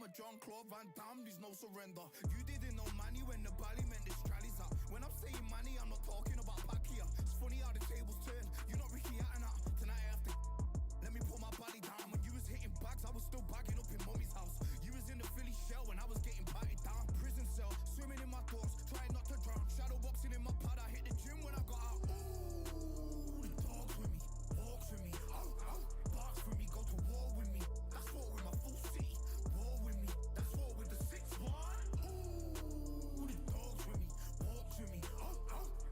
I'm a Jean-Claude Van Damme, there's no surrender. You didn't know money when the bally meant this trally's up. When I'm saying money, I'm not talking about Pacquiao. It's funny how the tables turn. You're not Ricky Hatton. Tonight I have to let me pull my body down. When you was hitting bags, I was still bagging up in mommy's house. You was in the Philly shell when I was getting patted down. Prison cell, swimming in my thoughts, trying not to drown. Shadow boxing in my pad, I hit the gym when I got out. Ooh, the dogs with me, walks with me, barks with me, go to war with me. That's war with my full city, war with me. That's war with the 6-1. Ooh, the dogs with me, walks with me,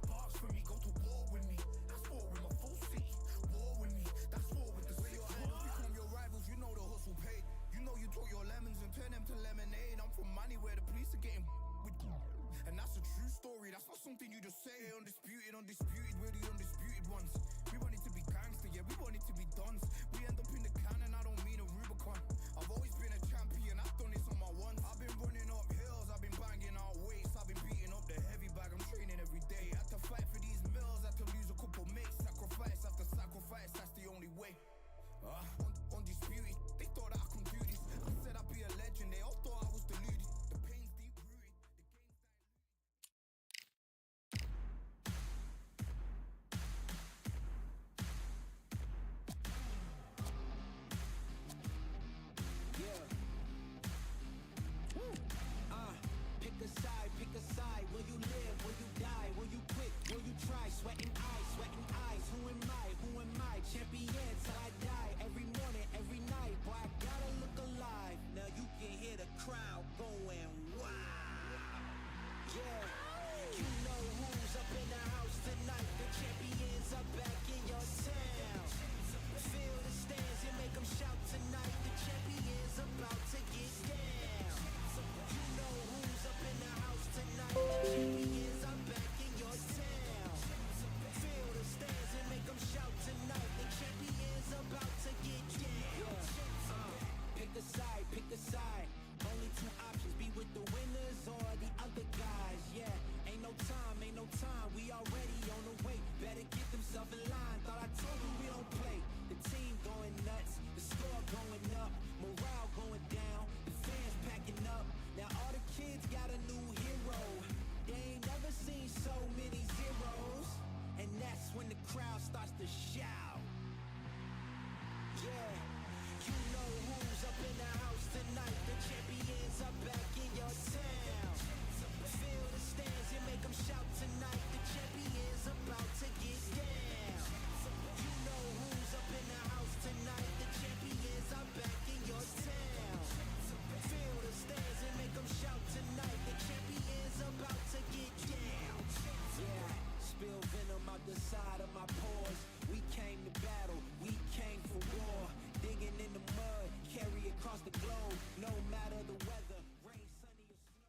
barks with me, go to war with me. That's war with my full city, war with me. That's war with the 6-1. Your idols become your rivals, you know the hustle paid. You know you took your lemons and turn them to lemonade. I'm from money where the police are getting with. And that's a true story, that's not something you just say. Undisputed, we're the undisputed ones. We want it to be gangster, yeah, we want it to be dons. We end up in the can and I don't mean a Rubicon. I've always been a champion, I've done this on my ones. I've been running up hills, I've been banging out weights. I've been beating up the heavy bag, I'm training every day. Had to fight for these mills, had to lose a couple mates. Sacrifice after sacrifice, that's the only way. Undisputed, they thought I could do this. I said I'd be a legend, they all thought I was deluded. The pain's deep rooted, the game's Pick a side. Will you live? Will you die? Will you quit? Will you try? Sweating eyes. Who am I? Champion till I die. Every morning, every night. Boy, I gotta look alive. Now you can hear the crowd going wow. Yeah, you know who's up in the house tonight. The champions are back in your town. Feel the stands and make them shout tonight. The champions about to get down. You know who's up in the house tonight. The champions are back in your town. Feel the stands and make them shout tonight. The champions about to get down. Pick a side. Only two options, be with the winners or the other guys. Yeah, ain't no time. We already on the way. Better get themselves in line. Thought I told you we don't play. The team going nuts, the score going up, morale going down, the fans packing up. Now all the kids got a new hero. They ain't never seen so many zeros. And that's when the crowd starts to shout. Yeah, you know who's up in the house tonight. The champions are back in your town. Feel the stands and make them shout tonight. The champions about to get down. You know who's up in the house tonight. The champions are back in your town. Feel the stands and make them shout tonight. The champions about to get down. Yeah, spill venom out the side of my pores. We came to battle, we came for war. Digging in the mud, carry across the globe. No matter the weather, rain, sunny or snow.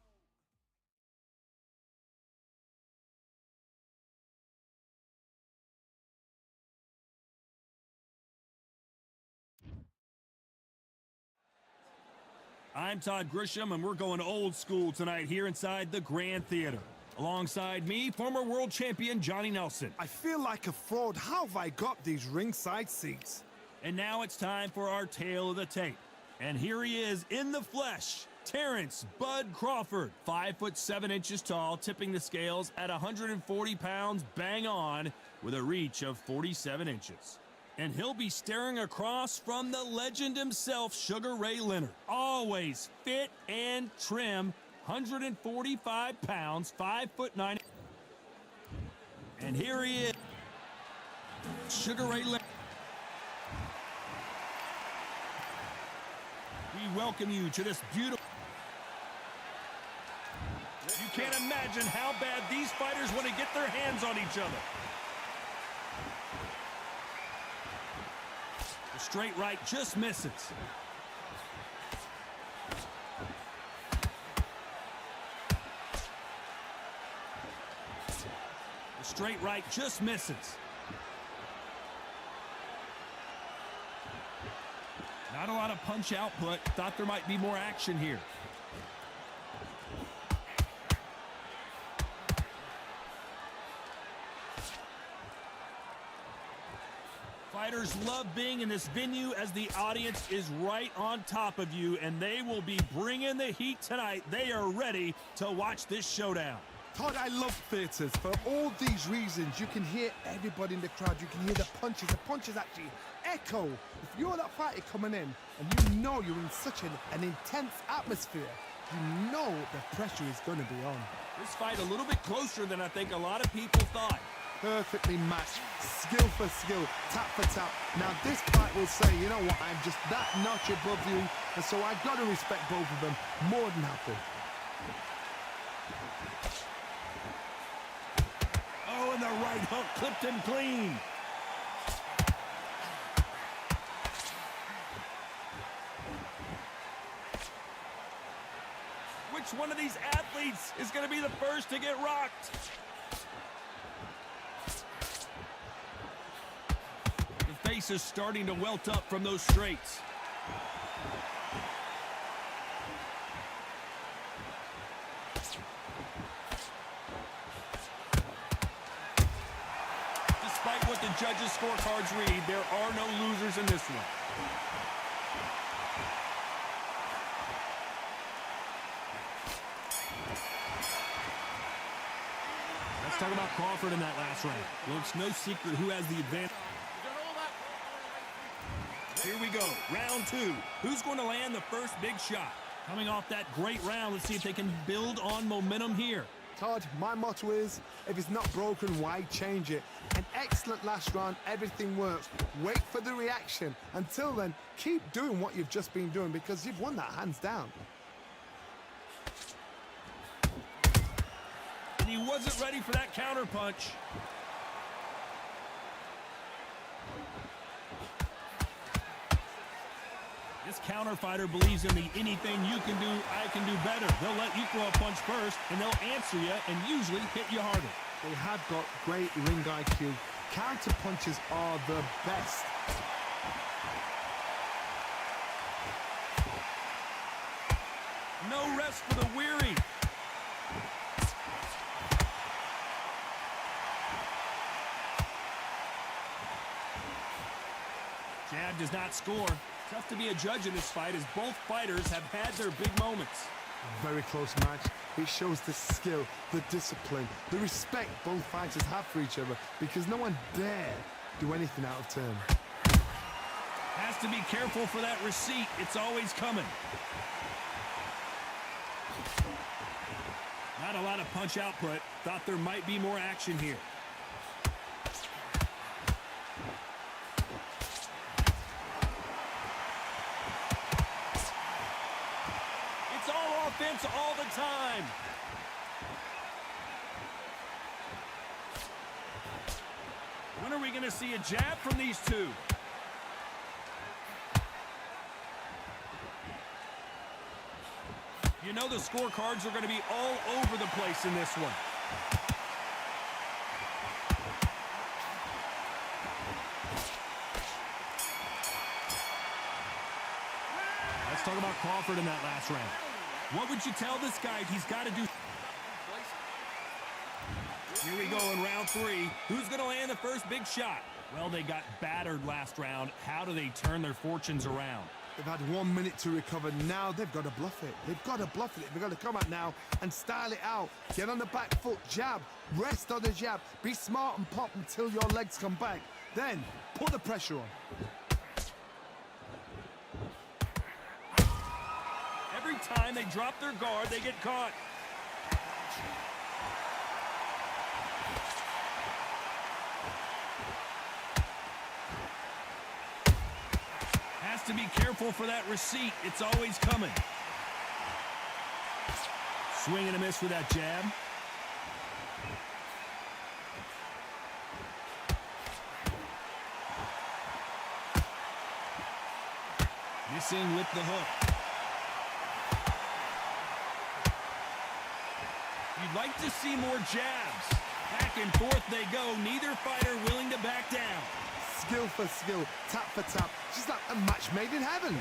I'm Todd Grisham, and we're going old school tonight here inside the Grand Theater. Alongside me, former world champion Johnny Nelson. I feel like a fraud. How have I got these ringside seats? And now it's time for our tale of the tape. And here he is in the flesh, Terrence Bud Crawford, 5'7" tall, tipping the scales at 140 pounds bang on with a reach of 47 inches. And he'll be staring across from the legend himself, Sugar Ray Leonard. Always fit and trim, 145 pounds, 5'9". And here he is, Sugar Ray Leonard. We welcome you to this beautiful... You can't imagine how bad these fighters want to get their hands on each other. The straight right just misses. The straight right just misses. Not a lot of punch output. Thought there might be more action here. Fighters love being in this venue as the audience is right on top of you, and they will be bringing the heat tonight. They are ready to watch this showdown. Todd, I love theatres. For all these reasons, you can hear everybody in the crowd. You can hear the punches. The punches actually echo. If you're that fighter coming in and you know you're in such an intense atmosphere, you know the pressure is going to be on. This fight a little bit closer than I think a lot of people thought. Perfectly matched, skill for skill, tap for tap. Now this fight will say, you know what, I'm just that notch above you, and so I've got to respect both of them more than happy. Oh, and the right hook clipped him clean. Which one of these athletes is going to be the first to get rocked? The face is starting to welt up from those straights. Despite what the judges' scorecards read, there are no losers in this one. Let's talk about Crawford in that last round. Well, it's no secret who has the advantage. Here we go, round two. Who's going to land the first big shot? Coming off that great round, let's see if they can build on momentum here. Todd, my motto is, if it's not broken, why change it? An excellent last round, everything works. Wait for the reaction. Until then, keep doing what you've just been doing because you've won that hands down. And he wasn't ready for that counter punch. This counter fighter believes in the anything you can do, I can do better. They'll let you throw a punch first, and they'll answer you and usually hit you harder. They have got great ring IQ. Counter punches are the best. No rest for the weary. Jab does not score. Tough to be a judge in this fight as both fighters have had their big moments. Very close match. It shows the skill, the discipline, the respect both fighters have for each other because no one dare do anything out of turn. Has to be careful for that receipt. It's always coming. Not a lot of punch output. Thought there might be more action here. Offense all the time. When are we going to see a jab from these two? You know the scorecards are going to be all over the place in this one. Let's talk about Crawford in that last round. What would you tell this guy he's got to do? Here we go in round three. Who's going to land the first big shot? Well, they got battered last round. How do they turn their fortunes around? They've had 1 minute to recover. Now they've got to bluff it. They've got to bluff it. They've got to come out now and style it out. Get on the back foot, jab, rest on the jab. Be smart and pop until your legs come back. Then put the pressure on. Every time they drop their guard, they get caught. Has to be careful for that receipt. It's always coming. Swing and a miss with that jab. Missing with the hook. You'd like to see more jabs. Back and forth they go. Neither fighter willing to back down. Skill for skill, tap for tap. Just like a match made in heaven.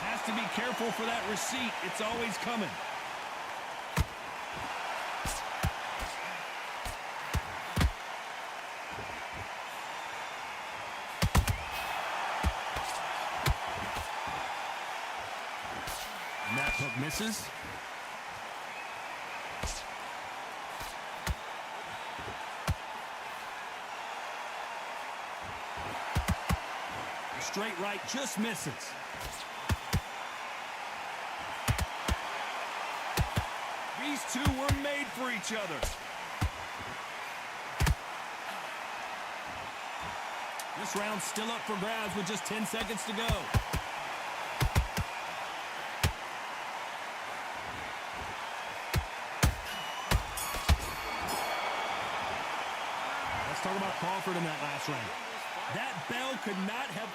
Has to be careful for that receipt. It's always coming. misses. Straight right just misses. These two were made for each other. This round's still up for grabs with just 10 seconds to go. Let's talk about Crawford in that last round. That bell could not have...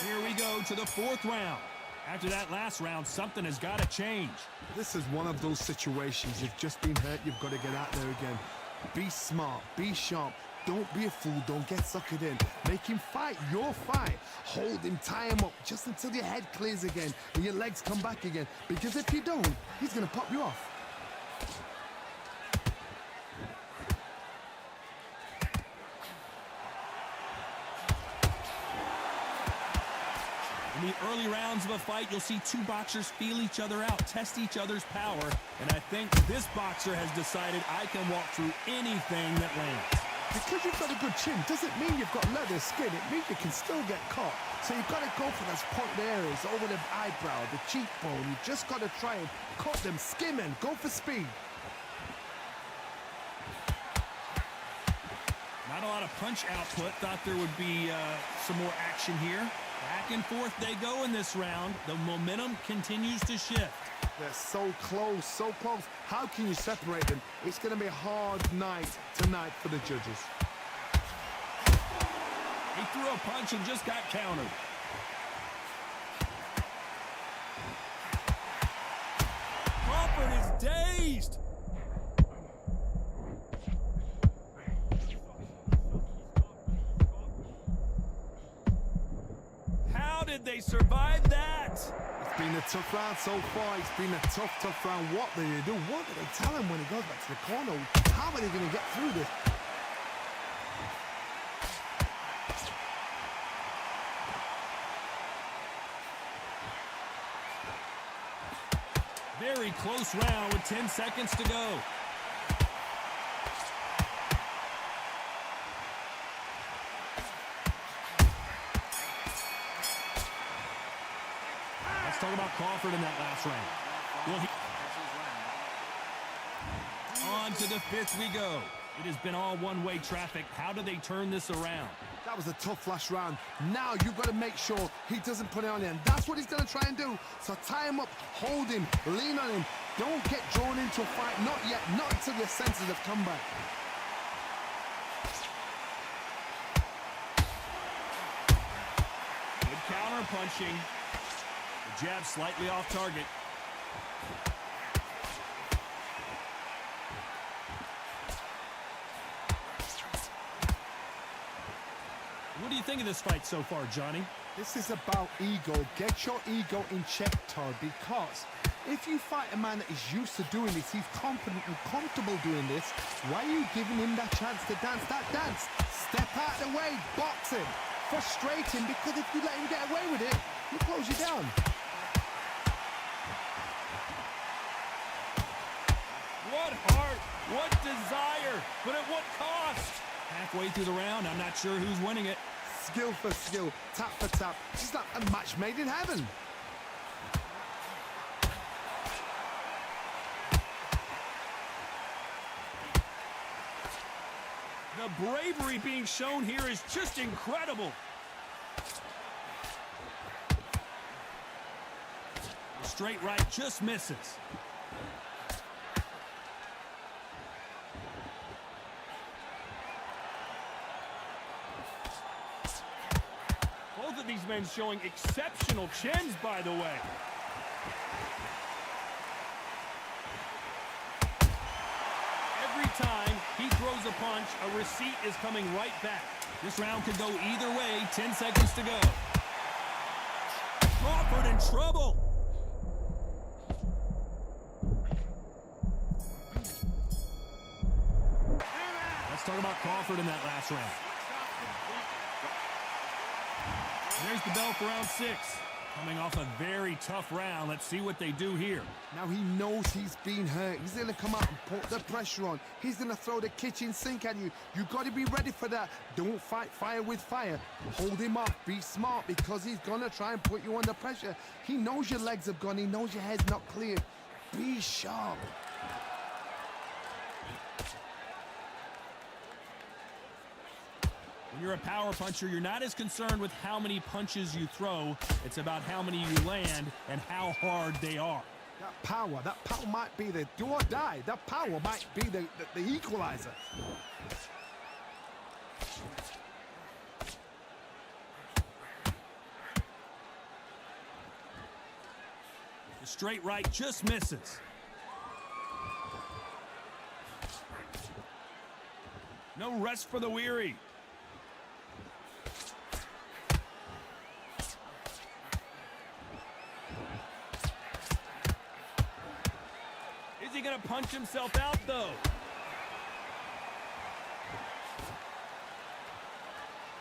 Here we go to the fourth round. After that last round, something has got to change. This is one of those situations. You've just been hurt. You've got to get out there again. Be smart. Be sharp. Don't be a fool. Don't get suckered in. Make him fight your fight. Hold him. Tie him up just until your head clears again and your legs come back again. Because if you don't, he's going to pop you off. In the early rounds of a fight, you'll see two boxers feel each other out, test each other's power, and I think this boxer has decided I can walk through anything that lands. Because you've got a good chin doesn't mean you've got leather skin. It means you can still get caught. So you've got to go for those pointed areas over the eyebrow, the cheekbone. You've just got to try and cut them, skim and go for speed. Not a lot of punch output. Thought there would be some more action here. Back and forth they go in this round. The momentum continues to shift. They're so close, so close. How can you separate them? It's going to be a hard night tonight for the judges. He threw a punch and just got countered. Crawford is dazed. How did they survive that? It's been a tough round so far. It's been a tough round. What do they do? What do they tell him when he goes back to the corner? How are they going to get through this? Very close round with 10 seconds to go. Let's talk about Crawford in that last round. On to the fifth we go. It has been all one-way traffic. How do they turn this around? That was a tough last round. Now you've got to make sure he doesn't put it on you. And that's what he's going to try and do. So tie him up, hold him, lean on him. Don't get drawn into a fight. Not yet. Not until your senses have come back. Good counter punching. The jab slightly off target. What do you think of this fight so far, Johnny? This is about ego. Get your ego in check, Todd, because if you fight a man that is used to doing this, he's confident and comfortable doing this, why are you giving him that chance to dance that dance? Step out of the way, box him, frustrate him, because if you let him get away with it, he'll close you down. What heart, what desire, but at what cost? Halfway through the round, I'm not sure who's winning it. Skill for skill, tap for tap. It's like a match made in heaven. The bravery being shown here is just incredible. The straight right just misses. Both of these men showing exceptional chins, by the way. Every time he throws a punch, a receipt is coming right back. This round could go either way. 10 seconds to go. Crawford in trouble. Let's talk about Crawford in that last round. There's the bell for round 6. Coming off a very tough round, let's see what they do here. Now he knows he's been hurt. He's going to come out and put the pressure on. He's going to throw the kitchen sink at you. You got to be ready for that. Don't fight fire with fire. Hold him off. Be smart because he's going to try and put you under pressure. He knows your legs have gone. He knows your head's not clear. Be sharp. When you're a power puncher, you're not as concerned with how many punches you throw. It's about how many you land and how hard they are. That power might be the do or die. That power might be the equalizer. The straight right just misses. No rest for the weary. Is he going to punch himself out, though?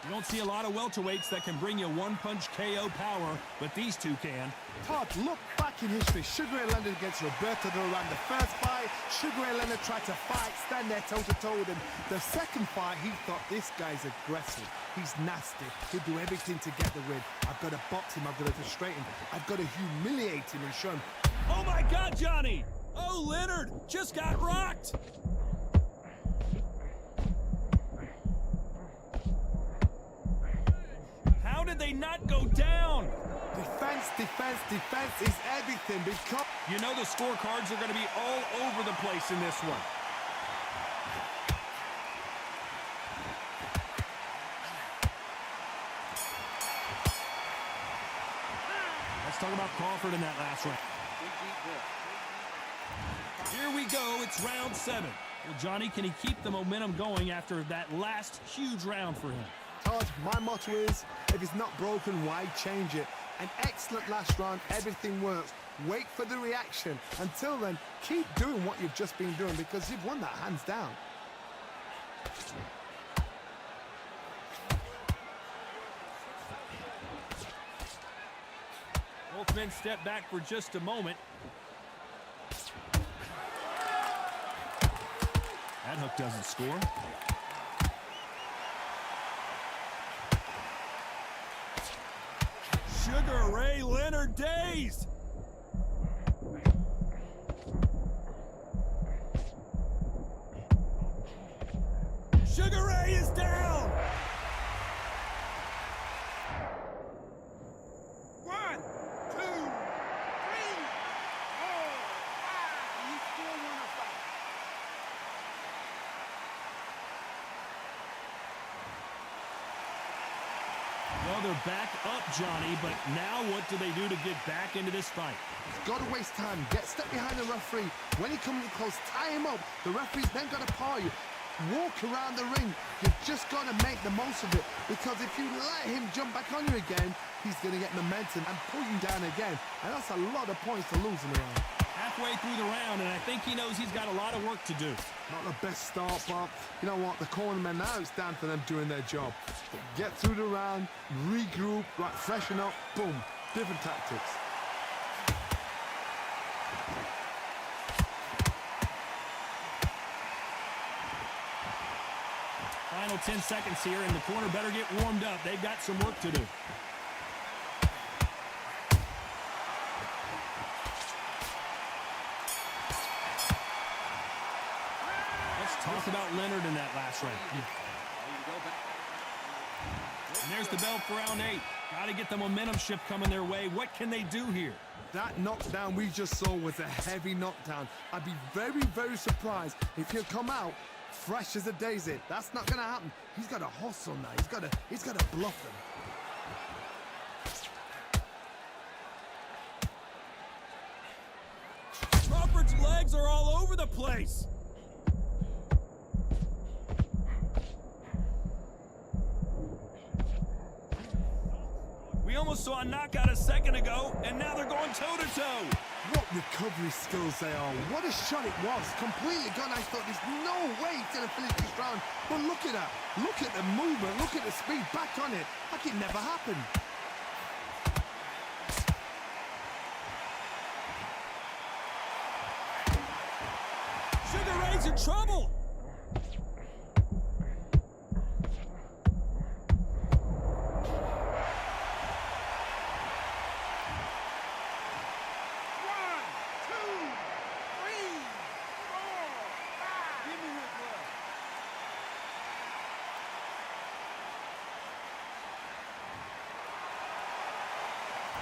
You don't see a lot of welterweights that can bring you one-punch KO power, but these two can. Todd, look back in history. Sugar Ray Leonard against Roberto Duran. The first fight, Sugar Ray Leonard tried to fight, stand there toe-to-toe with him. The second fight, he thought, this guy's aggressive. He's nasty. He'll do everything to get the win. I've got to box him. I've got to frustrate him. I've got to humiliate him and show him. Oh, my God, Johnny! Oh, Leonard just got rocked! How did they not go down? Defense is everything because... You know the scorecards are going to be all over the place in this one. Let's talk about Crawford in that last round. Here we go, it's round 7. Well, Johnny, can he keep the momentum going after that last huge round for him? Todd, my motto is, if it's not broken, why change it? An excellent last round, everything works. Wait for the reaction. Until then, keep doing what you've just been doing because you've won that hands down. Both men step back for just a moment. That hook doesn't score. Sugar Ray Leonard dazed. Sugar Ray is down. 1, 2, 3, 4, 5. You still want to fight. Well, they're back up, Johnny, but now what do they do to get back into this fight? He's got to waste time. Step behind the referee. When he comes close, tie him up. The referee's then got to paw you. Walk around the ring. You've just got to make the most of it. Because if you let him jump back on you again, he's going to get momentum and pull you down again. And that's a lot of points to lose in the round. Halfway through the round, and I think he knows he's got a lot of work to do. Not the best start, but you know what? The cornermen now, it's down for them doing their job. Get through the round, regroup, right, freshen up, boom. Different tactics. Final 10 seconds here, and the corner better get warmed up. They've got some work to do. Let's talk about Leonard in that last round. And there's the bell for round 8. Got to get the momentum shift coming their way. What can they do here? That knockdown we just saw was a heavy knockdown. I'd be very, very surprised if he'll come out fresh as a daisy. That's not going to happen. He's got to hustle now. He's got to bluff them. Crawford's legs are all over the place. We almost saw a knockout a second ago, and now they're going toe-to-toe. What recovery skills they are. What a shot it was. Completely gone. I thought there's no way he's going to finish this round. But look at that. Look at the movement. Look at the speed. Back on it. Like it never happened. Sugar Ray's in trouble.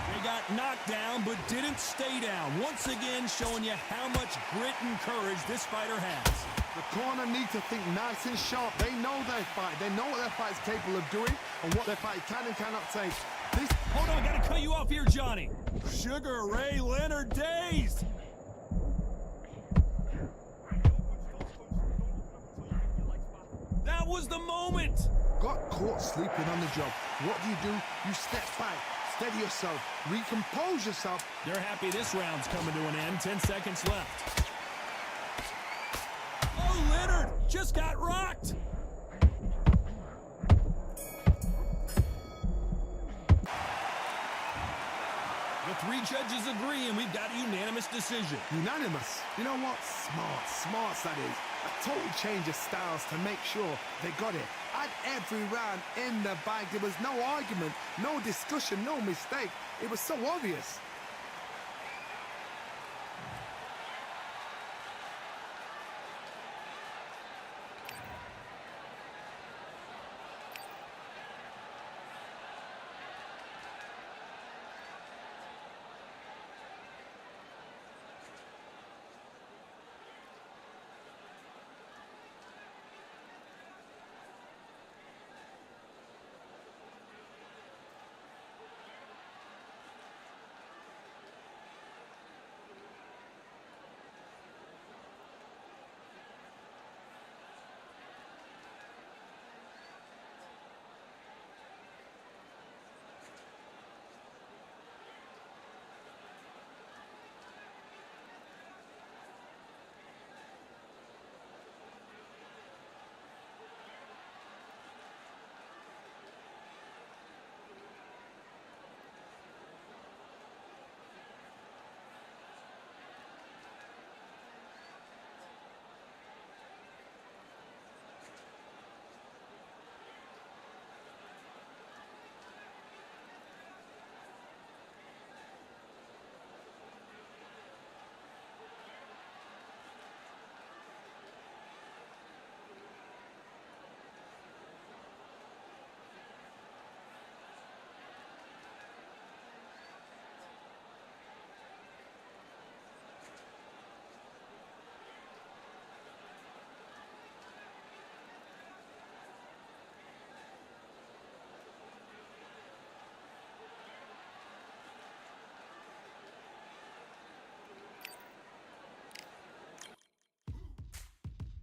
They got knocked down, but didn't stay down. Once again, showing you how much grit and courage this fighter has. The corner need to think nice and sharp. They know their fight. They know what their fight's capable of doing and what their fight can and cannot take. This... Hold on, gotta cut you off here, Johnny. Sugar Ray Leonard dazed. That was the moment. Got caught sleeping on the job. What do? You step back, steady yourself, recompose yourself. They're happy this round's coming to an end. 10 seconds left. Oh, Leonard just got rocked. The three judges agree, and we've got a unanimous decision. Unanimous? You know what? Smart that is. A total change of styles to make sure they got it. At every round in the bag, there was no argument, no discussion, no mistake. It was so obvious.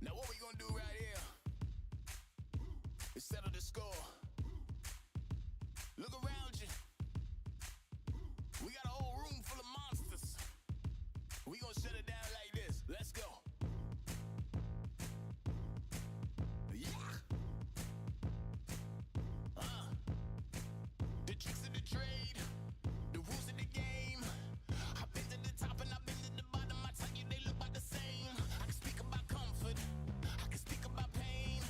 Now what we gonna do right here is settle the score. Look around you. We got a whole room full of monsters. We gonna shut it down like this. Let's go. Yeah. The tricks of the trade, the rules of the game. I've been to the top and I've been to the bottom. I tell you they look about the same. I can speak about comfort, I can speak about pain.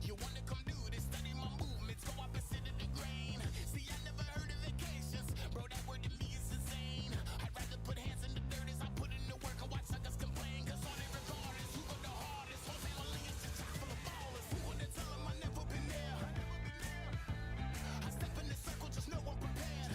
You wanna come do this, study my movements, go opposite of the grain. See, I never heard of vacations, bro, that word to me is insane. I'd rather put hands in the dirt as I put in the work and watch suckers complain. Cause on it regardless, who go the hardest? Whole family is just chock full of ballers. Who would tell them I never been there? I step in the circle, just know I'm prepared.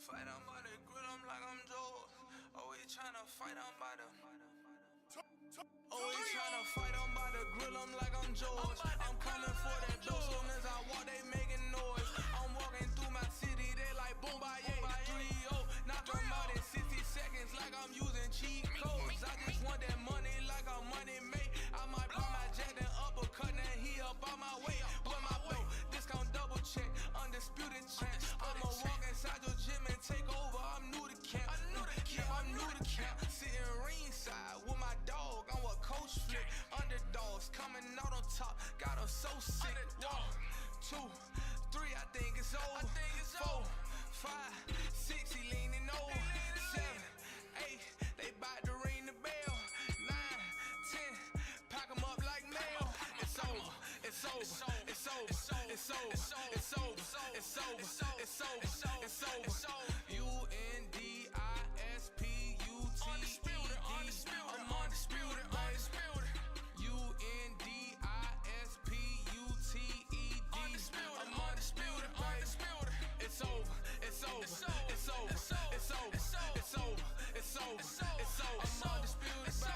fight, I'm by the grill, I'm like I'm Joe. Always tryna fight, I'm by the. Always tryna fight, I'm by the grill, I'm like I'm George. I'm coming for that dough, soon as I walk, they making noise. I'm walking through my city, they like boom, by 3-0. Knock them out in 60 seconds, like I'm using cheat codes. I just want that money, like I'm money made. I might pop my jack and uppercut, and he up on my way. With my blow, discount double check, undisputed champ. I'ma walk inside your gym and take over. I'm new to camp, I'm new to camp. Sitting ringside with my dog, I'm what coach flip. Underdogs coming out on top, got us so sick. 1, 2, 3, I think it's over. 4, 5, 6, he leaning over. 7, 8, they bout to ring the bell. 9, 10, pack 'em up like mail. It's over, it's over, it's over, it's over, it's over, it's over, it's over, it's over, it's over. Undisputed. I'm undisputed, undisputed. Undisputed. I'm undisputed, undisputed. It's over, it's over, it's over, it's over, it's over, it's over, it's over, it's over. I'm undisputed, it's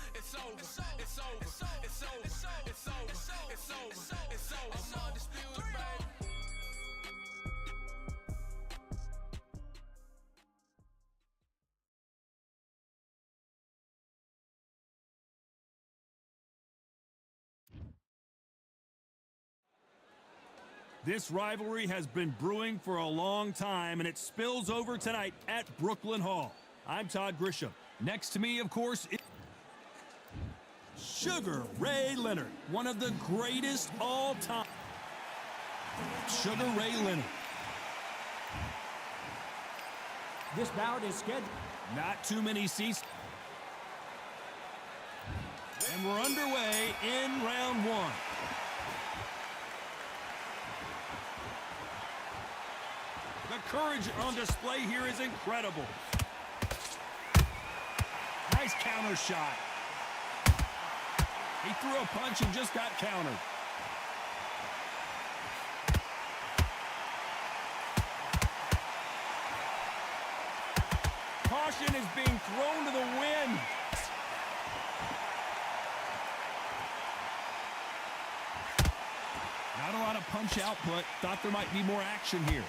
over, it's over, it's over, it's over, it's over, it's over, it's over. I'm undisputed, baby. This rivalry has been brewing for a long time, and it spills over tonight at Brooklyn Hall. I'm Todd Grisham. Next to me, of course, is Sugar Ray Leonard, one of the greatest all time. Sugar Ray Leonard. This bout is scheduled. Not too many seats. And we're underway in round 1. The courage on display here is incredible. Nice counter shot. He threw a punch and just got countered. Caution is being thrown to the wind. Not a lot of punch output. Thought there might be more action here.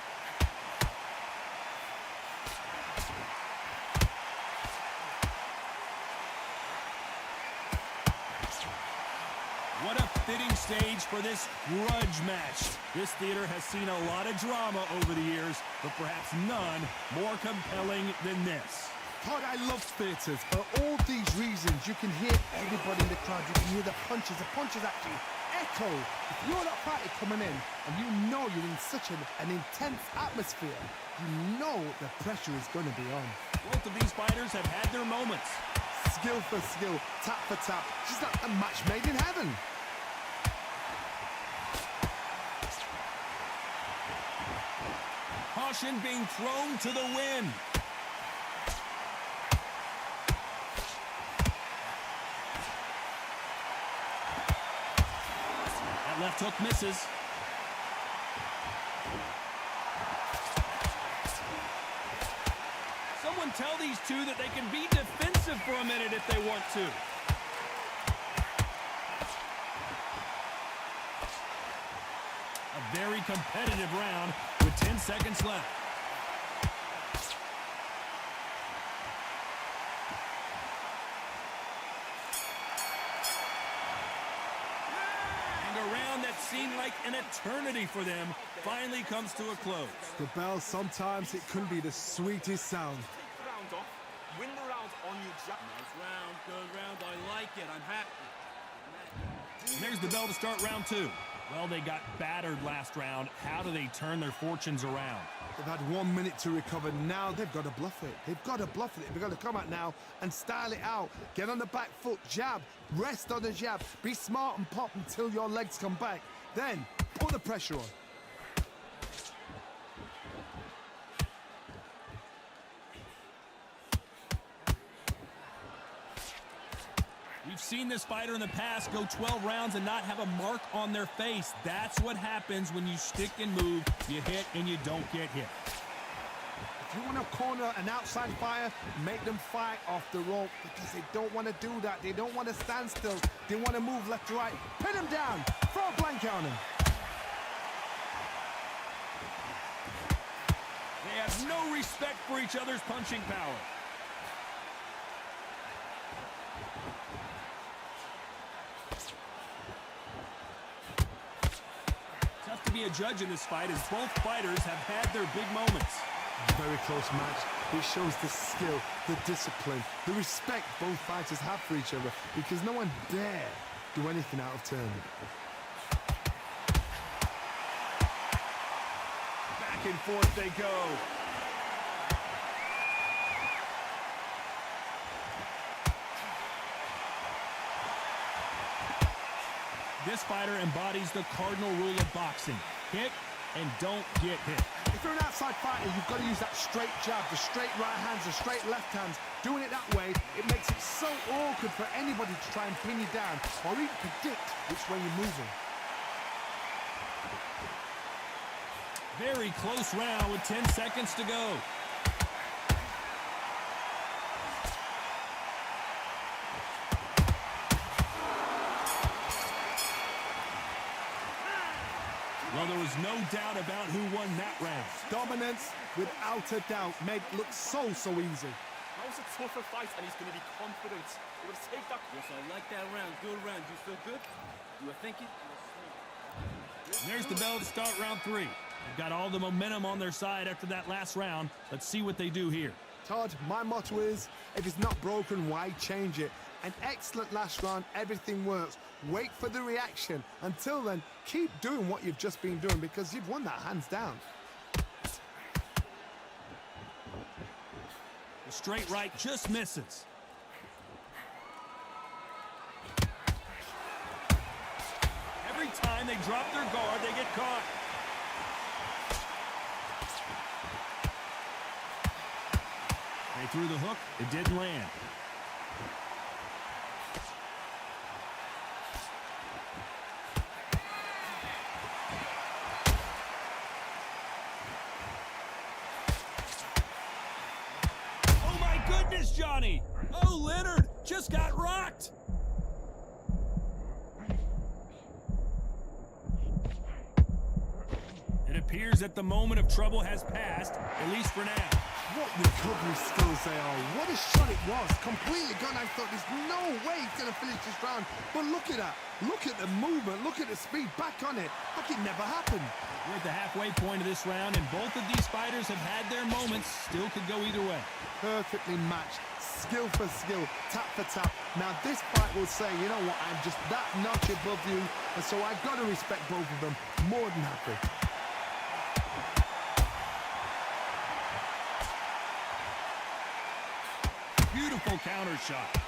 What a fitting stage for this grudge match. This theater has seen a lot of drama over the years, but perhaps none more compelling than this. Todd, I love theatres. For all these reasons, you can hear everybody in the crowd. You can hear the punches. The punches actually echo. If you're that fighter coming in and you know you're in such an intense atmosphere, you know the pressure is going to be on. Both of these fighters have had their moments. Skill for skill, tap for tap. Just like a match made in heaven. Caution being thrown to the wind. That left hook misses. Someone tell these two that they can be defensive for a minute if they want to. A very competitive round with 10 seconds left. And a round that seemed like an eternity for them finally comes to a close. The bell, sometimes it can be the sweetest sound. Win the round on your jack. Nice round, good round. I like it. I'm happy. And there's the bell to start round 2. Well, they got battered last round. How do they turn their fortunes around? They've had 1 minute to recover. Now they've got to bluff it. They've got to bluff it. They've got to come out now and style it out. Get on the back foot, jab, rest on the jab. Be smart and pop until your legs come back. Then put the pressure on. We've seen this fighter in the past go 12 rounds and not have a mark on their face. That's what happens when you stick and move. You hit and you don't get hit. If you want to corner an outside fighter, make them fight off the rope because they don't want to do that. They don't want to stand still. They want to move left to right. Pin him down. Throw a blanket on him. They have no respect for each other's punching power. Tough to be a judge in this fight as both fighters have had their big moments. Very close match. It shows the skill, the discipline, the respect both fighters have for each other because no one dare do anything out of turn. Back and forth they go. This fighter embodies the cardinal rule of boxing. Hit and don't get hit. If you're an outside fighter, you've got to use that straight jab, the straight right hands, the straight left hands. Doing it that way, it makes it so awkward for anybody to try and pin you down or even predict which way you're moving. Very close round with 10 seconds to go. Well, there was no doubt about who won that round. Dominance, without a doubt, made it look so easy. That was a tougher fight, and he's going to be confident. He will take that. Yes, I like that round. Good round. You feel good? You were thinking? And there's the bell to start round 3. They've got all the momentum on their side after that last round. Let's see what they do here. Todd, my motto is, if it's not broken, why change it? An excellent last round, everything works. Wait for the reaction. Until then, keep doing what you've just been doing because you've won that hands down. The straight right just misses. Every time they drop their guard, they get caught. They threw the hook, it didn't land. Oh my goodness, Johnny! Oh, Leonard just got rocked! It appears that the moment of trouble has passed, at least for now. What recovery skills they are. What a shot it was. Completely gone. I thought there's no way he's going to finish this round. But look at that. Look at the movement. Look at the speed. Back on it. Like it never happened. We're at the halfway point of this round, and both of these fighters have had their moments. Still could go either way. Perfectly matched. Skill for skill. Tap for tap. Now this fight will say, you know what, I'm just that notch above you. And so I've got to respect both of them. More than happy. Beautiful counter shot.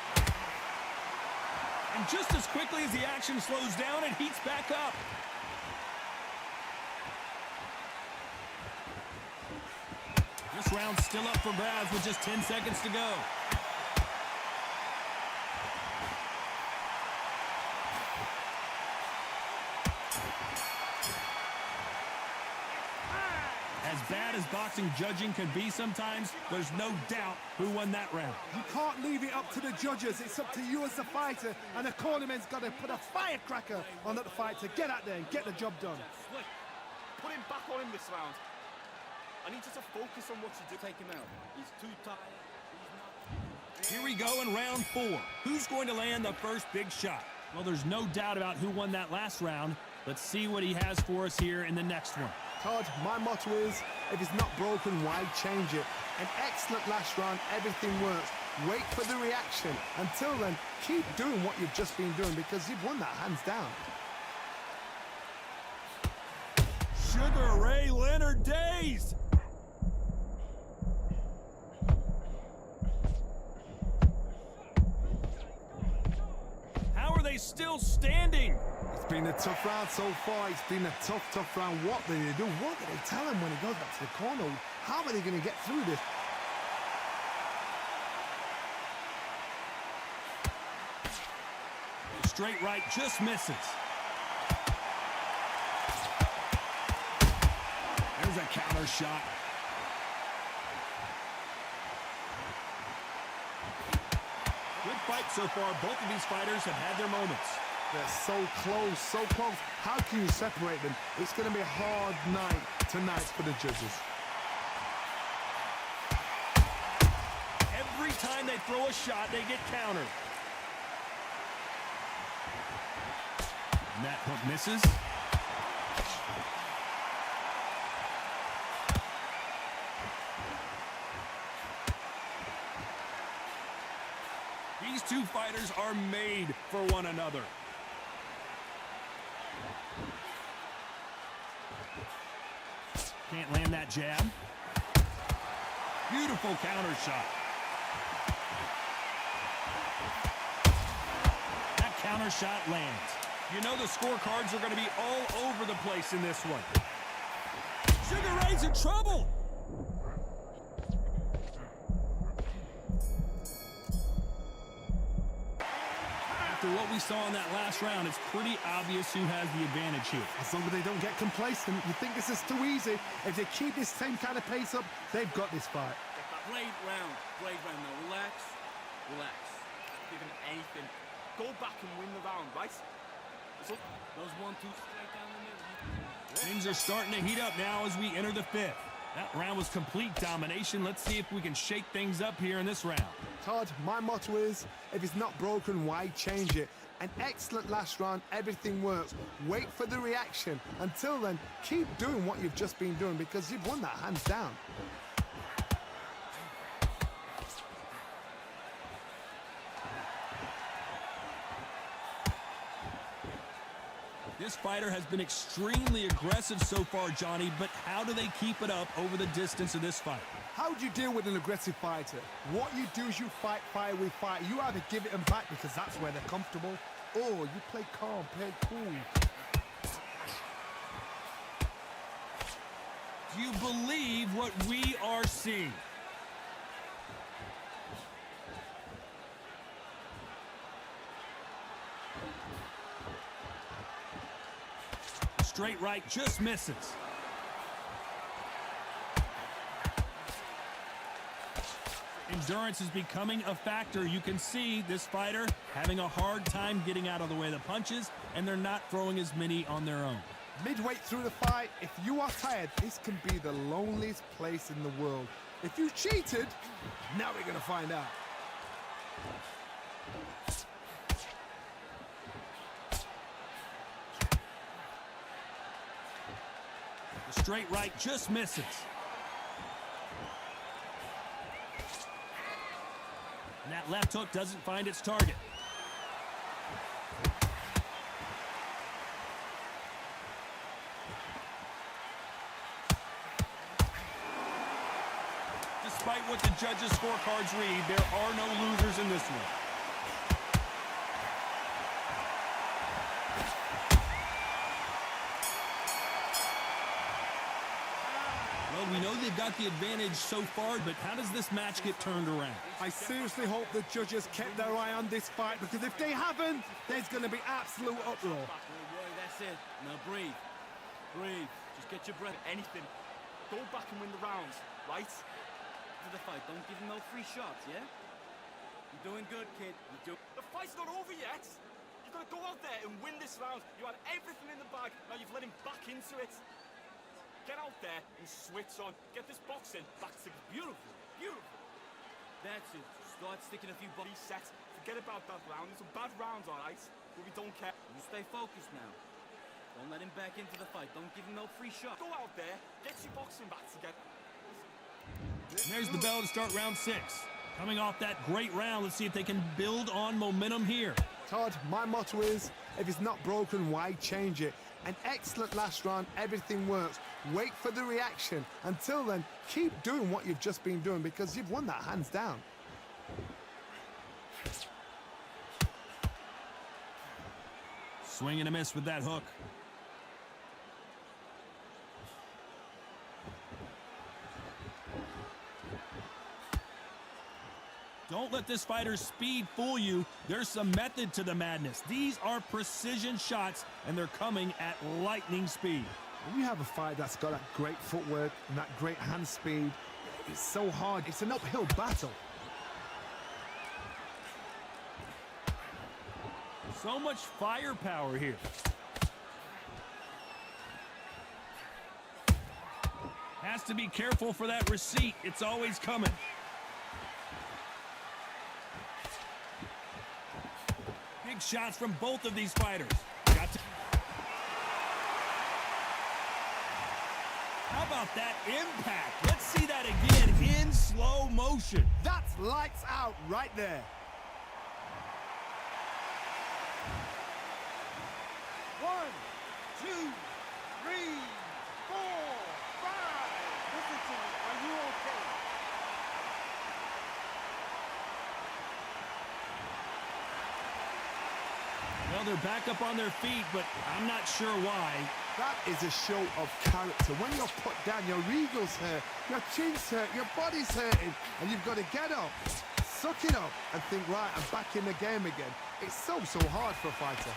And just as quickly as the action slows down, it heats back up. This round's still up for grabs with just 10 seconds to go. As bad as boxing judging can be sometimes, there's no doubt who won that round. You can't leave it up to the judges. It's up to you as the fighter. And the cornerman's got to put a firecracker on that fight to get out there and get the job done. Slick. Put him back on him this round. I need you to focus on what you do. Take him out. He's too tired. He's not... Here we go in round 4. Who's going to land the first big shot? Well, there's no doubt about who won that last round. Let's see what he has for us here in the next one. Todd, my motto is, if it's not broken, why change it? An excellent last round, everything works. Wait for the reaction. Until then, keep doing what you've just been doing because you've won that hands down. Sugar Ray Leonard days! How are they still standing? It's been a tough round so far. It's been a tough round. What do they do? What do they tell him when he goes back to the corner? How are they going to get through this? Straight right just misses. There's a counter shot. Good fight so far. Both of these fighters have had their moments. They're so close, so close. How can you separate them? It's going to be a hard night tonight for the judges. Every time they throw a shot, they get countered. And that hook misses. These two fighters are made for one another. Can't land that jab. Beautiful counter shot. That counter shot lands. You know the scorecards are going to be all over the place in this one. Sugar Ray's in trouble. After what we saw in that last round, it's pretty obvious who has the advantage here. As long as they don't get complacent, you think this is too easy. If they keep this same kind of pace up, they've got this fight. Great round now. Relax, relax. Give him anything. Go back and win the round, right? So, Those 1-2 straight down the middle. Things are starting to heat up now as we enter the fifth. That round was complete domination. Let's see if we can shake things up here in this round. Todd, my motto is, if it's not broken, why change it? An excellent last round, everything works. Wait for the reaction. Until then, keep doing what you've just been doing because you've won that hands down. This fighter has been extremely aggressive so far, Johnny, but how do they keep it up over the distance of this fight? How do you deal with an aggressive fighter? What you do is you fight fire with fire. You either give it them back because that's where they're comfortable, or you play calm, play cool. Do you believe what we are seeing? Straight right just misses. Endurance is becoming a factor. You can see this fighter having a hard time getting out of the way of the punches, and they're not throwing as many on their own. Midway through the fight, if you are tired, this can be the loneliest place in the world. If you cheated, now we're going to find out. The straight right just misses. And that left hook doesn't find its target. Despite what the judges' scorecards read, there are no losers in this one. Well, we know they've got the advantage so far, but how does this match get turned around? I seriously hope the judges kept their eye on this fight because if they haven't, there's going to be absolute uproar. Boy, that's it. Now breathe. Breathe. Just get your breath. Anything. Go back and win the rounds, right? To the fight. Don't give him no free shots, yeah? You're doing good, kid. The fight's not over yet. You've got to go out there and win this round. You had everything in the bag. Now you've let him back into it. Get out there and switch on. Get this boxing back to beautiful, beautiful. That's it. Start sticking a few bodies. Reset. Forget about that round. It's a bad round, all right? But we don't care. You stay focused now. Don't let him back into the fight. Don't give him no free shot. Go out there. Get your boxing back together. And there's the bell to start round 6. Coming off that great round, let's see if they can build on momentum here. Todd, my motto is, if it's not broken, why change it? An excellent last round, everything works. Wait for the reaction. Until then, keep doing what you've just been doing because you've won that hands down. Swing and a miss with that hook. Don't let this fighter's speed fool you. There's some method to the madness. These are precision shots, and they're coming at lightning speed. When you have a fight that's got that great footwork and that great hand speed, it's so hard. It's an uphill battle. So much firepower here. Has to be careful for that receipt. It's always coming. Big shots from both of these fighters. How about that impact? Let's see that again in slow motion. That's lights out right there. 1, 2, 3, 4, 5. Listen to me. Are you okay? Well, they're back up on their feet, but I'm not sure why. That is a show of character. When you're put down, your eagle's hurt, your chin's hurt, your body's hurting, and you've got to get up, suck it up, and think, right, I'm back in the game again. It's so hard for a fighter.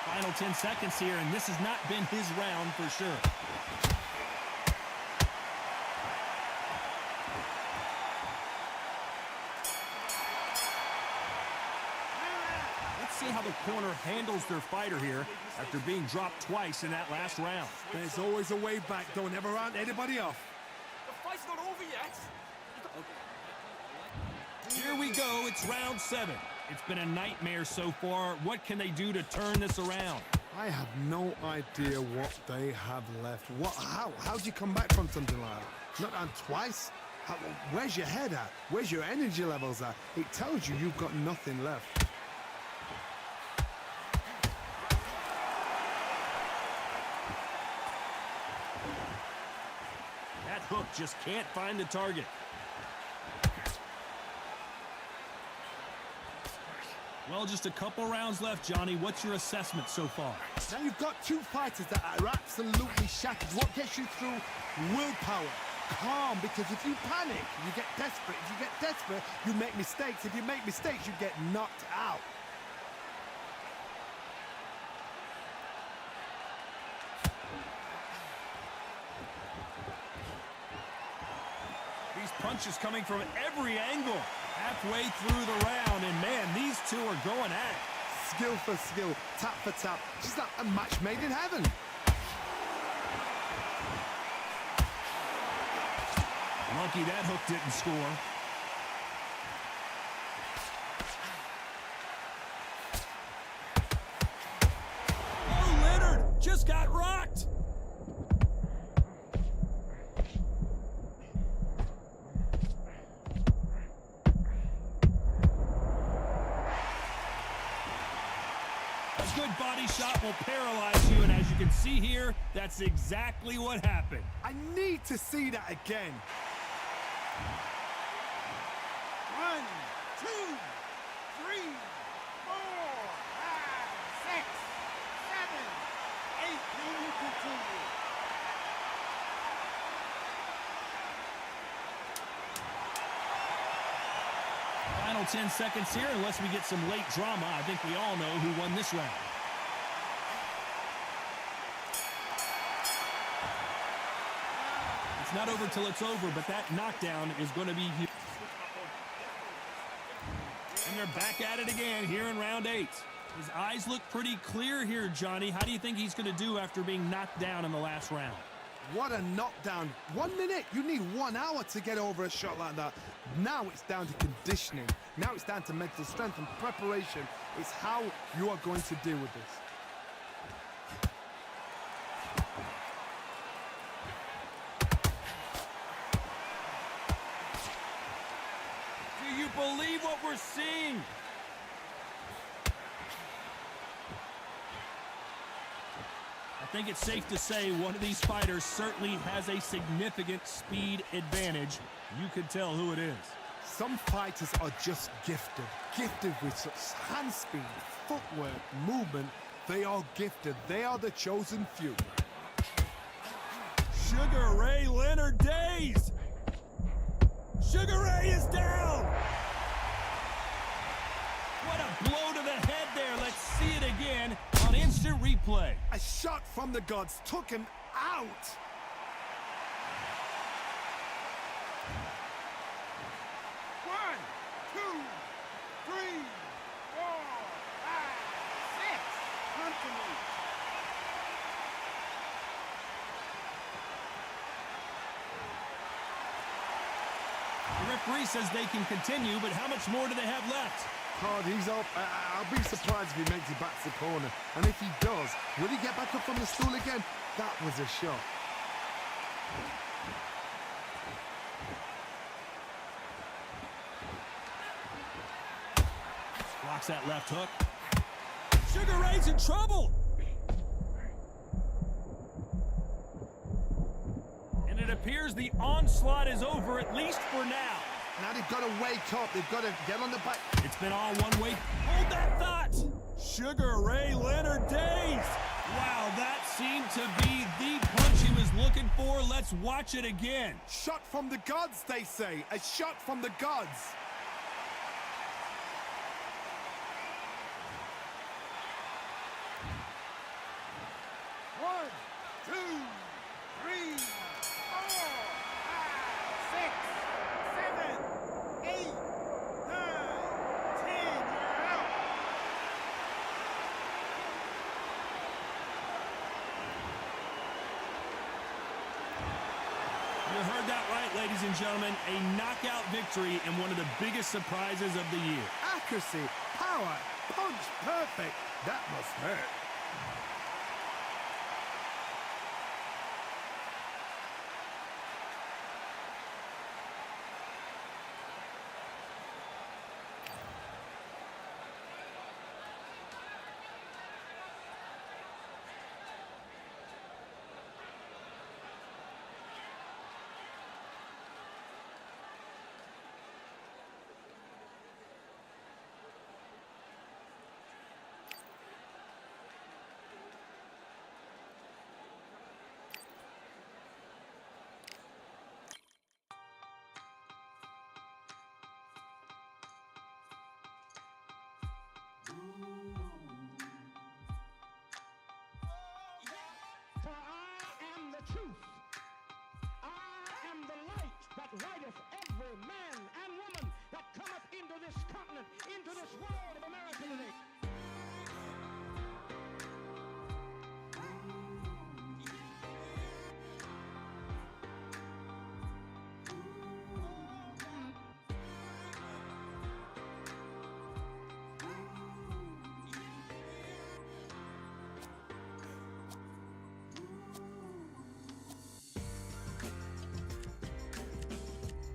Final 10 seconds here, and this has not been his round for sure. See how the corner handles their fighter here after being dropped twice in that last round. There's always a way back. Don't ever round anybody off. The fight's not over yet. Here we go. It's round 7. It's been a nightmare so far. What can they do to turn this around? I have no idea what they have left. How do you come back from something like that? Not down twice? Where's your head at? Where's your energy levels at? It tells you you've got nothing left. That hook just can't find the target. Well, just a couple rounds left, Johnny. What's your assessment so far? Now you've got two fighters that are absolutely shattered. What gets you through? Willpower. Calm, because if you panic, you get desperate. If you get desperate, you make mistakes. If you make mistakes, you get knocked out. These punches coming from every angle. Halfway through the round, and man, these two are going at it. Skill for skill, tap for tap. Just like a match made in heaven. Lucky that hook didn't score. Oh, Leonard just got rocked. A good body shot will paralyze you, and as you can see here, that's exactly what happened. I need to see that again. 1, 2, 3, 4, 5, 6, 7, 8. Can you continue? Final 10 seconds here, unless we get some late drama. I think we all know who won this round. It's not over till it's over, but that knockdown is going to be huge. And they're back at it again here in round 8. His eyes look pretty clear here, Johnny. How do you think he's going to do after being knocked down in the last round? What a knockdown. 1 minute. You need 1 hour to get over a shot like that. Now it's down to conditioning. Now it's down to mental strength and preparation. It's how you are going to deal with this. Do you believe what we're seeing? I think it's safe to say one of these fighters certainly has a significant speed advantage. You can tell who it is. Some fighters are just gifted. Gifted with such hand speed, footwork, movement. They are gifted. They are the chosen few. Sugar Ray Leonard Days! Sugar Ray is down! What a blow to the head there. Let's see it again on instant replay. A shot from the gods took him out. referee says they can continue, but how much more do they have left? God, he's up. I'll be surprised if he makes it back to the corner. And if he does, will he get back up on the stool again? That was a shot. Blocks that left hook. Sugar Ray's in trouble! And it appears the onslaught is over, at least for now. Now they've got to wake up. They've got to get on the back. It's been all one way. Hold that thought! Sugar Ray Leonard days! Wow, that seemed to be the punch he was looking for. Let's watch it again. Shot from the gods, they say. A shot from the gods. One, two, three, 4, 5, 6, 7, 8, 9, 10. You're out. You heard that right, ladies and gentlemen. A knockout victory and one of the biggest surprises of the year. Accuracy, power, punch, perfect. That must hurt. For I am the truth. I am the light that lighteth every man and woman that cometh into this continent, into this world of America today.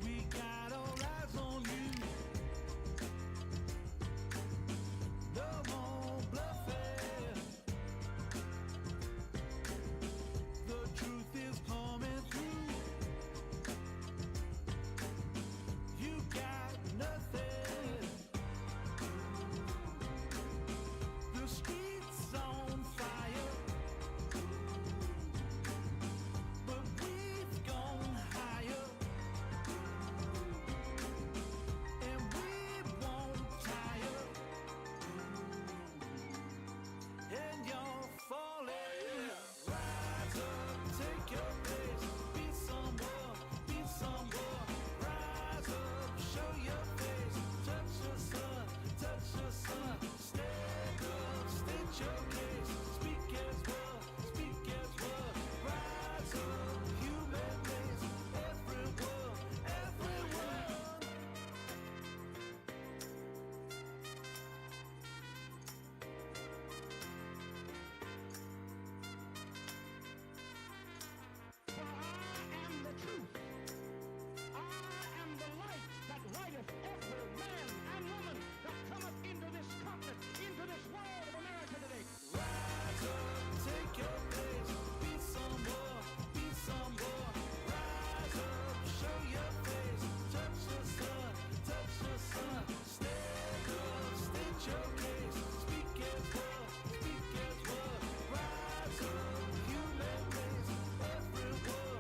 We got our eyes on you. No more bluffing. The truth is coming through. You got nothing. The streets on fire, but we've gone higher. And we won't tire. And you're falling. Rise up, take your place. Be someone, rise up, show your face. Touch the sun, stand up, state your case. Speak as well, rise up, human race. Everyone. For I am the truth. I am the light that lighteth every man and woman that cometh into this continent, into this world of America today. Rise up, take your place. Be someone, rise up, show your face. Touch the sun, stand up, state your case. Speak as well, rise up, human race. Everyone.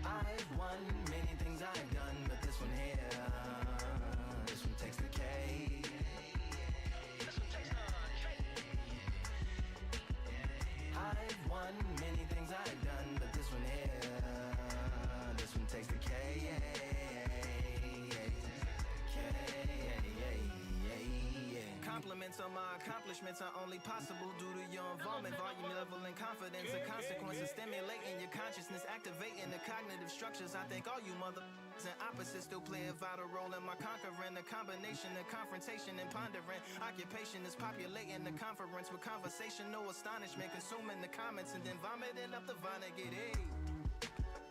I've won many things I've done, but this one here, this one takes the cake. I've won many things I've done, but this one here, sense of my accomplishments are only possible due to your involvement, volume, level, and confidence. A consequence of stimulating your consciousness, activating the cognitive structures. I think all you mother and opposites still play a vital role in my conquering. The combination of confrontation and pondering. Occupation is populating the conference with conversation, no astonishment, consuming the comments and then vomiting up the Vonnegut. Hey.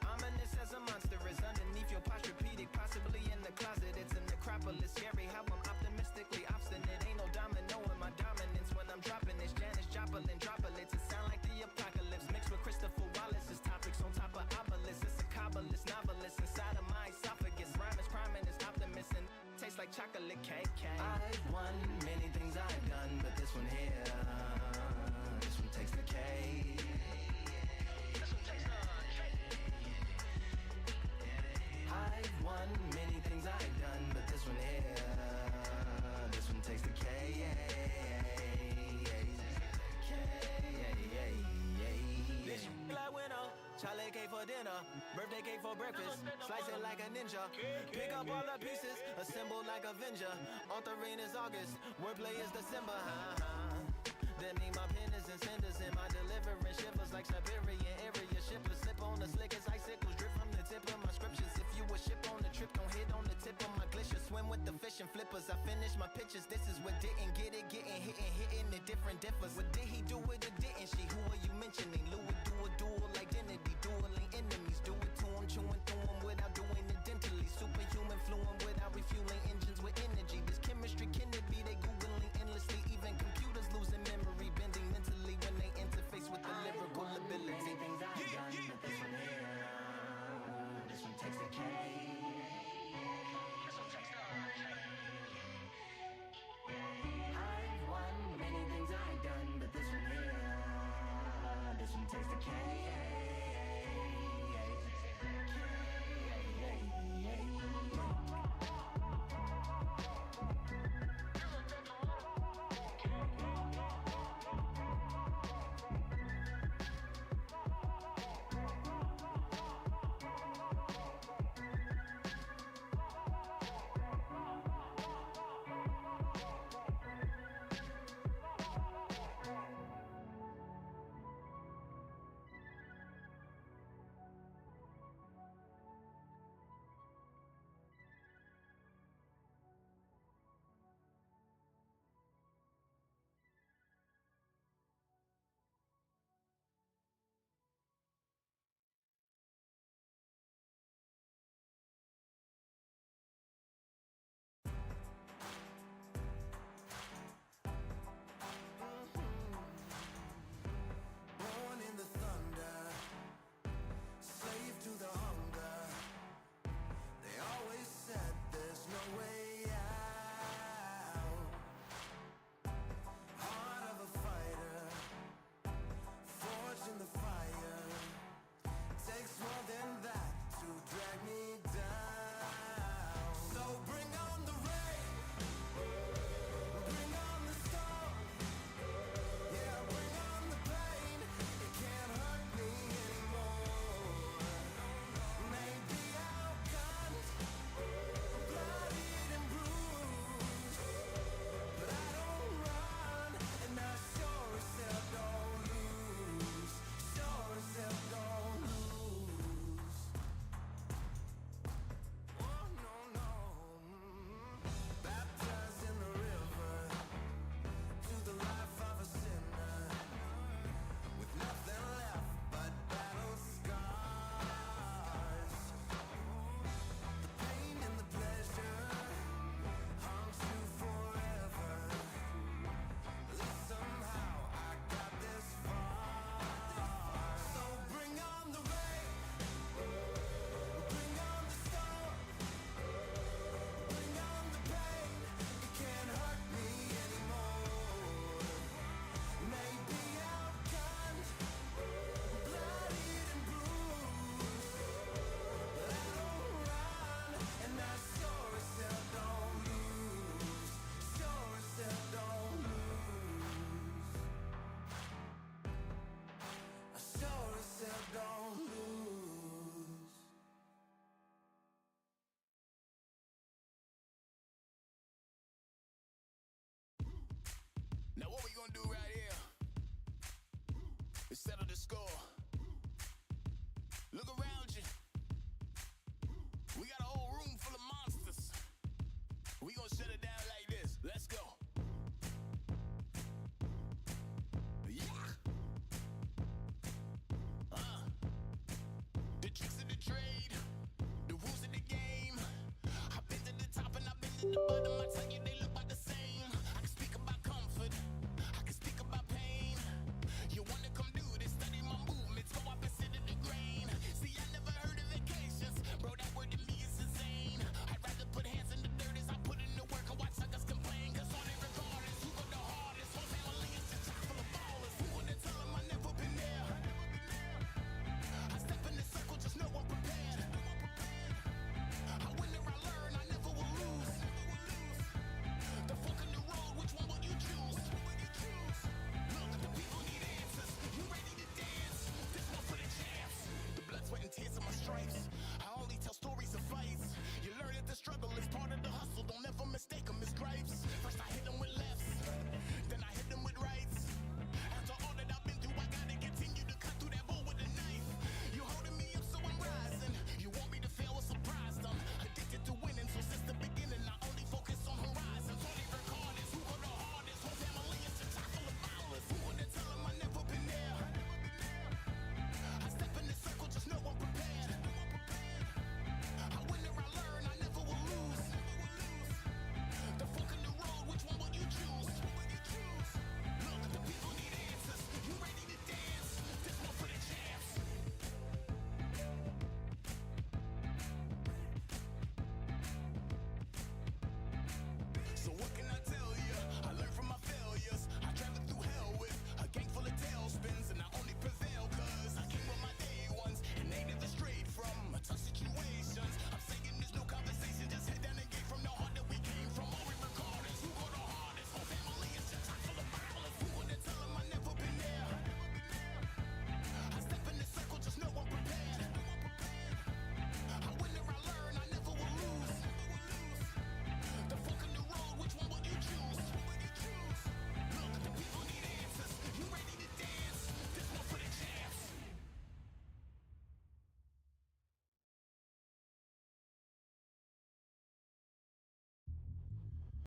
Ominous as a monster is underneath your posturepedic, possibly in the closet. It's a necropolis, scary how I'm optimistically obstinate. Ain't no domino in my dominance when I'm dropping this. Janis Joplin droplets, it sound like the apocalypse mixed with Christopher Wallace's topics on top of obelisks. It's a kabbalist novelist inside of my esophagus. Rhyme is priming, is optimist and tastes like chocolate cake. I've won many things I've done, but this one here, this one takes the cake. I've won many things I've done, but this one here, this one takes the cake. This like winner, Charlie cake for dinner, birthday cake for breakfast, slice it like a ninja, pick up all the pieces, assemble like Avenger. Authoring is August, wordplay is December. That mean my pen is in cinders and my deliverance shivers like Siberian area shippers. Slip on the slick as icicles, drip from the tip of my scriptures. If you a ship on the trip, don't hit on the tip of my glacier. Swim with the fish and flippers. I finish my pitches. This is what didn't get it, getting hitting the different differs. What did he do with it? Didn't she? Who are you mentioning? Lou would do a dual identity, dueling enemies. Do it to him, chewing through him without doing it dentally. Superhuman, fluent without refueling engines with energy. This chemistry can it be? They googling endlessly. Even computers losing memory, bending mentally when they interface with the lyrical ability. Many things I've done, but this one here, this one takes the cake. I've won many things I've done, but this one here, this one takes the cake. gonna do right here is settle the score. Look around you. We got a whole room full of monsters. We gonna shut it down like this. Let's go. Yeah. The tricks of the trade, the rules of the game. I've been to the top and I've been to the bottom.